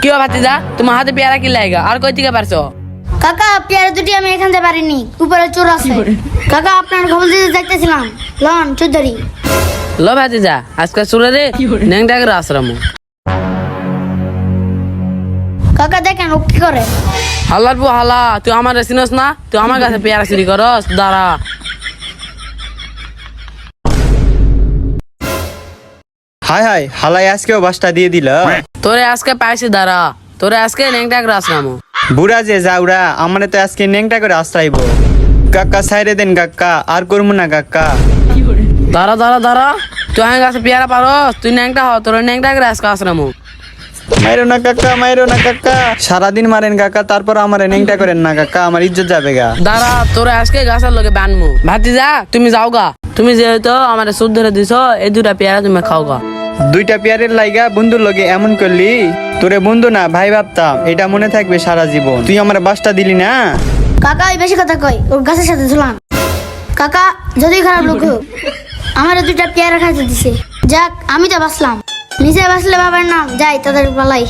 কি ভাতিজা তোমার হাতে পেয়ারা কি লাগা আর কই থেকে পারছো? কাকা পেয়ারা দুটি আমি এখান থেকে পারিনি, উপরে চোর আছে। কাকা আপনার খবর দিতে দেখতেছিলাম, লন চৌধুরী। লো ভাতিজা আজকে চলে রে নেংটাগের আশ্রম। কাকা দেখেন ও কি করে। হাল্লার পু হালা, তুই আমার চিনস না? তুই আমার কাছে পেয়ারা চুরি করস? দাঁড়া। হাই হাই হালাই আজকেও বাসটা দিয়ে দিল। তোরে আজকে পাইছি, দাঁড়া। তোরে আজকে নেংটাগের আশ্রম। বুড়া যে যাওরা আমারে তো আজকে নেংটা করে আশ্রাইব। কাকা সাইরে দেন কাকা, আর করবো না কাকা। দাঁড়া দাঁড়া দাঁড়া, তুই আমার কাছে পেয়ারা পারস? তুই নেংটা হ, তোর নেংটাগের আজকে আশ্রম। মাইরো না কাকা, মাইরো না কাকা। সারাদিন মারেন কাকা, তারপর আমার নেংটা করেন না কাকা, আমার ইজ্জত যাবে গা। দাঁড়া, তোরে আজকে গাছের লোকে বানমু। ভাতিজা তুমি যাও গা, তুমি যেহেতু আমার সুদ ধরে দিছ, এই দুটা পেয়ারা তুমি খাও গা। দুইটা পেয়ারের লাইগা বন্ধুর লগে এমন করলি? তোরে বন্ধু না ভাই ভাবতাম, এটা মনে থাকবে সারা জীবন। তুই আমার বাসটা দিলি না। কাকা ওই বেশি কথা কই, ওর গাছের সাথে ঝুলান। কাকা যদি খারাপ লোক হোক, আমার দুইটা পেয়ারা খাইতে দিছে। যাক আমি তো বাঁচলাম, নিচে বাঁচলে বাবার নাম, যাই তাদের পালাই।